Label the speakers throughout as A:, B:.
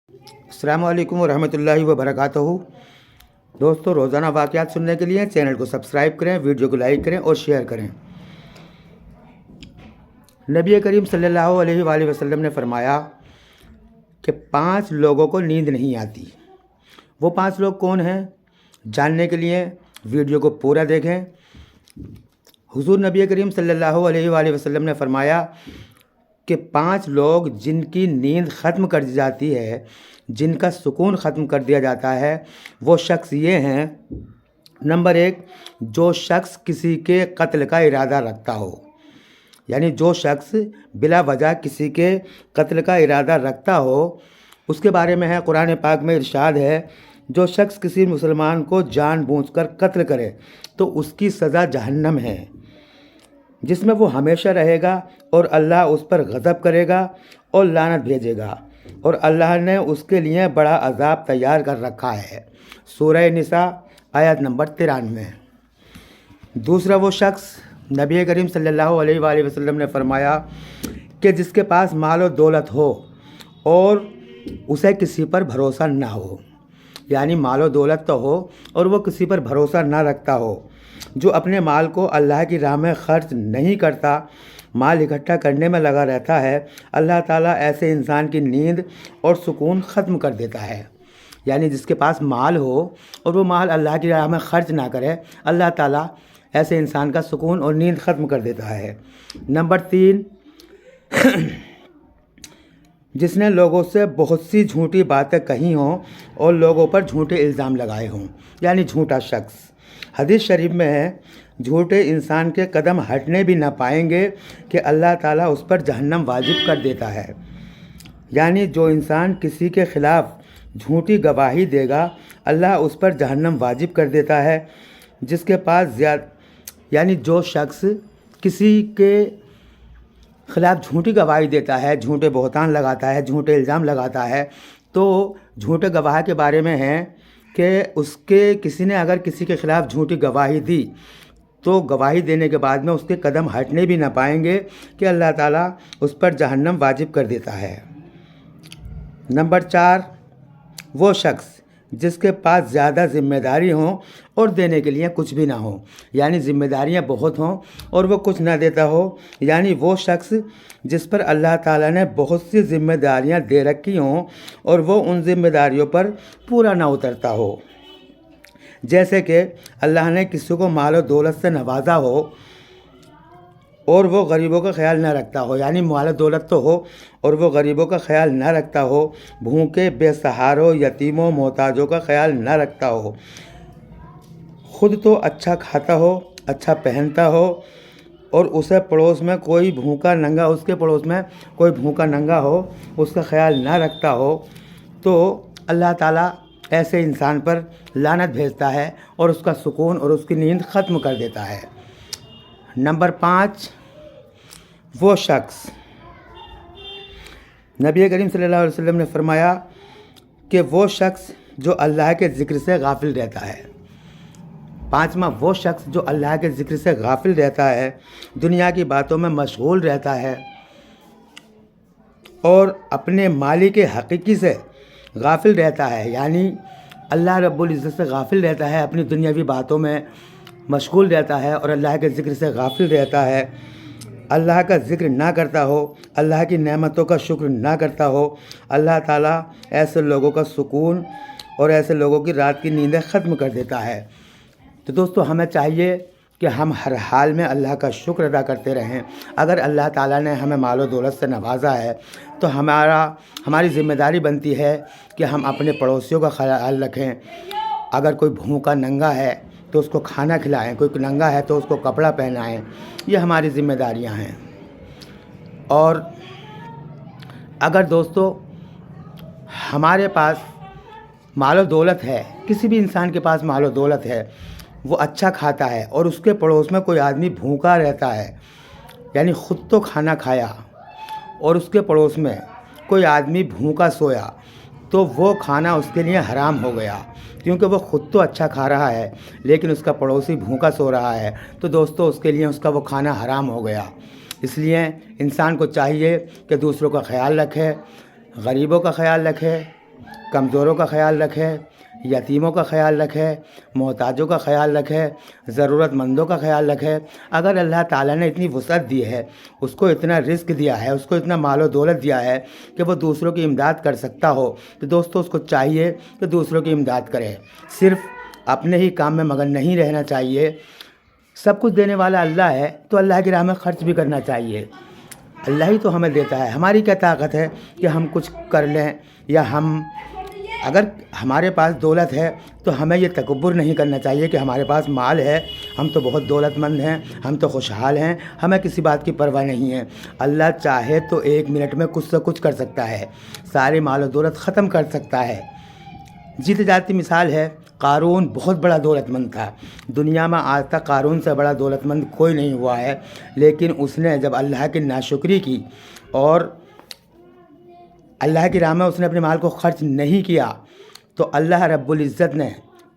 A: السلام علیکم ورحمۃ اللہ وبرکاتہ۔ دوستو، روزانہ واقعات سننے کے لیے چینل کو سبسکرائب کریں، ویڈیو کو لائک کریں اور شیئر کریں۔ نبی کریم صلی اللہ علیہ وآلہ وسلم نے فرمایا کہ 5 لوگوں کو نیند نہیں آتی۔ وہ 5 لوگ کون ہیں؟ جاننے کے لیے ویڈیو کو پورا دیکھیں۔ حضور نبی کریم صلی اللہ علیہ وآلہ وسلم نے فرمایا کہ 5 لوگ جن کی نیند ختم کر دی جاتی ہے، جن کا سکون ختم کر دیا جاتا ہے، وہ شخص یہ ہیں۔ نمبر 1، جو شخص کسی کے قتل کا ارادہ رکھتا ہو، یعنی جو شخص بلا وجہ کسی کے قتل کا ارادہ رکھتا ہو، اس کے بارے میں ہے قرآن پاک میں ارشاد ہے، جو شخص کسی مسلمان کو جان بوجھ کر قتل کرے تو اس کی سزا جہنم ہے، جس میں وہ ہمیشہ رہے گا، اور اللہ اس پر غضب کرے گا اور لعنت بھیجے گا، اور اللہ نے اس کے لیے بڑا عذاب تیار کر رکھا ہے۔ سورہ نساء آیت نمبر 93۔ دوسرا وہ شخص، نبی کریم صلی اللہ علیہ وآلہ وسلم نے فرمایا کہ جس کے پاس مال و دولت ہو اور اسے کسی پر بھروسہ نہ ہو، یعنی مال و دولت تو ہو اور وہ کسی پر بھروسہ نہ رکھتا ہو، جو اپنے مال کو اللہ کی راہ میں خرچ نہیں کرتا، مال اکٹھا کرنے میں لگا رہتا ہے، اللہ تعالیٰ ایسے انسان کی نیند اور سکون ختم کر دیتا ہے۔ یعنی جس کے پاس مال ہو اور وہ مال اللہ کی راہ میں خرچ نہ کرے، اللہ تعالیٰ ایسے انسان کا سکون اور نیند ختم کر دیتا ہے۔ نمبر 3، جس نے لوگوں سے بہت سی جھوٹی باتیں کہی ہوں اور لوگوں پر جھوٹے الزام لگائے ہوں، یعنی جھوٹا شخص۔ حدیث شریف میں ہے، جھوٹے انسان کے قدم ہٹنے بھی نہ پائیں گے کہ اللہ تعالیٰ اس پر جہنم واجب کر دیتا ہے۔ یعنی جو انسان کسی کے خلاف جھوٹی گواہی دے گا، اللہ اس پر جہنم واجب کر دیتا ہے۔ جس کے پاس یعنی جو شخص کسی کے خلاف جھوٹی گواہی دیتا ہے، جھوٹے بہتان لگاتا ہے، جھوٹے الزام لگاتا ہے، تو جھوٹے گواہ کے بارے میں ہے کہ کسی نے اگر کسی کے خلاف جھوٹی گواہی دی تو گواہی دینے کے بعد میں اس کے قدم ہٹنے بھی نہ پائیں گے کہ اللہ تعالیٰ اس پر جہنم واجب کر دیتا ہے۔ نمبر 4، وہ شخص جس کے پاس زیادہ ذمہ داری ہوں اور دینے کے لیے کچھ بھی نہ ہو، یعنی ذمہ داریاں بہت ہوں اور وہ کچھ نہ دیتا ہو، یعنی وہ شخص جس پر اللہ تعالیٰ نے بہت سی ذمہ داریاں دے رکھی ہوں اور وہ ان ذمہ داریوں پر پورا نہ اترتا ہو۔ جیسے کہ اللہ نے کسی کو مال و دولت سے نوازا ہو اور وہ غریبوں کا خیال نہ رکھتا ہو، یعنی مال و دولت تو ہو اور وہ غریبوں کا خیال نہ رکھتا ہو، بھوکے، بے سہاروں، یتیموں، محتاجوں کا خیال نہ رکھتا ہو، خود تو اچھا کھاتا ہو، اچھا پہنتا ہو، اور اسے پڑوس میں کوئی بھوکا ننگا، اس کے پڑوس میں کوئی بھوکا ننگا ہو، اس کا خیال نہ رکھتا ہو، تو اللہ تعالیٰ ایسے انسان پر لعنت بھیجتا ہے اور اس کا سکون اور اس کی نیند ختم کر دیتا ہے۔ نمبر 5، وہ شخص، نبی کریم صلی اللہ علیہ وسلم نے فرمایا کہ وہ شخص جو اللہ کے ذکر سے غافل رہتا ہے۔ 5واں، وہ شخص جو اللہ کے ذکر سے غافل رہتا ہے، دنیا کی باتوں میں مشغول رہتا ہے اور اپنے مالک حقیقی سے غافل رہتا ہے، یعنی اللہ رب العزت سے غافل رہتا ہے، اپنی دنیاوی باتوں میں مشغول رہتا ہے اور اللہ کے ذکر سے غافل رہتا ہے، اللہ کا ذکر نہ کرتا ہو، اللہ کی نعمتوں کا شکر نہ کرتا ہو، اللہ تعالیٰ ایسے لوگوں کا سکون اور ایسے لوگوں کی رات کی نیندیں ختم کر دیتا ہے۔ تو دوستو، ہمیں چاہیے کہ ہم ہر حال میں اللہ کا شکر ادا کرتے رہیں۔ اگر اللہ تعالیٰ نے ہمیں مال و دولت سے نوازا ہے تو ہماری ذمہ داری بنتی ہے کہ ہم اپنے پڑوسیوں کا خیال رکھیں۔ اگر کوئی بھوکا ننگا ہے تو اس کو کھانا کھلائیں، کوئی ننگا ہے تو اس کو کپڑا پہنائیں، یہ ہماری ذمہ داریاں ہیں۔ اور اگر دوستو ہمارے پاس مال و دولت ہے، کسی بھی انسان کے پاس مال و دولت ہے، وہ اچھا کھاتا ہے اور اس کے پڑوس میں کوئی آدمی بھوکا رہتا ہے، یعنی خود تو کھانا کھایا اور اس کے پڑوس میں کوئی آدمی بھوکا سویا، تو وہ کھانا اس کے لیے حرام ہو گیا، کیونکہ وہ خود تو اچھا کھا رہا ہے لیکن اس کا پڑوسی بھوکا سو رہا ہے، تو دوستو اس کے لیے اس کا وہ کھانا حرام ہو گیا۔ اس لیے انسان کو چاہیے کہ دوسروں کا خیال رکھے، غریبوں کا خیال رکھے کمزوروں کا خیال رکھے، یتیموں کا خیال رکھے، محتاجوں کا خیال رکھے، ضرورت مندوں کا خیال رکھے۔ اگر اللہ تعالیٰ نے اتنی وسعت دی ہے، اس کو اتنا رزق دیا ہے، اس کو اتنا مال و دولت دیا ہے کہ وہ دوسروں کی امداد کر سکتا ہو، تو دوستو اس کو چاہیے کہ دوسروں کی امداد کرے۔ صرف اپنے ہی کام میں مگن نہیں رہنا چاہیے۔ سب کچھ دینے والا اللہ ہے تو اللہ کی راہ میں خرچ بھی کرنا چاہیے۔ اللہ ہی تو ہمیں دیتا ہے، ہماری کیا طاقت ہے کہ ہم کچھ کر لیں، یا اگر ہمارے پاس دولت ہے تو ہمیں یہ تکبر نہیں کرنا چاہیے کہ ہمارے پاس مال ہے، ہم تو بہت دولت مند ہیں، ہم تو خوشحال ہیں، ہمیں کسی بات کی پرواہ نہیں ہے۔ اللہ چاہے تو 1 منٹ میں کچھ سے کچھ کر سکتا ہے، سارے مال و دولت ختم کر سکتا ہے۔ جیتے جاتی مثال ہے، قارون بہت بڑا دولت مند تھا، دنیا میں آج تک قارون سے بڑا دولت مند کوئی نہیں ہوا ہے، لیکن اس نے جب اللہ کی ناشکری کی اور اللہ کی راہ میں اس نے اپنے مال کو خرچ نہیں کیا، تو اللہ رب العزت نے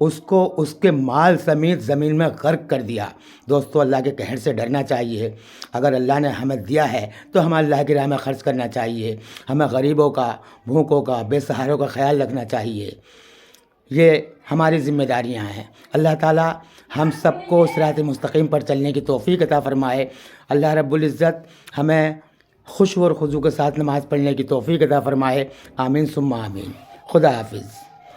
A: اس کو اس کے مال سمیت زمین میں غرق کر دیا۔ دوستو، اللہ کے قہر سے ڈرنا چاہیے۔ اگر اللہ نے ہمیں دیا ہے تو ہمیں اللہ کی راہ میں خرچ کرنا چاہیے، ہمیں غریبوں کا، بھوکوں کا، بے سہاروں کا خیال رکھنا چاہیے۔ یہ ہماری ذمہ داریاں ہیں۔ اللہ تعالیٰ ہم سب کو صراط مستقیم پر چلنے کی توفیق عطا فرمائے۔ اللہ رب العزت ہمیں خشوع اور خضوع کے ساتھ نماز پڑھنے کی توفیق عطا فرمائے۔ آمین ثم آمین۔ خدا حافظ۔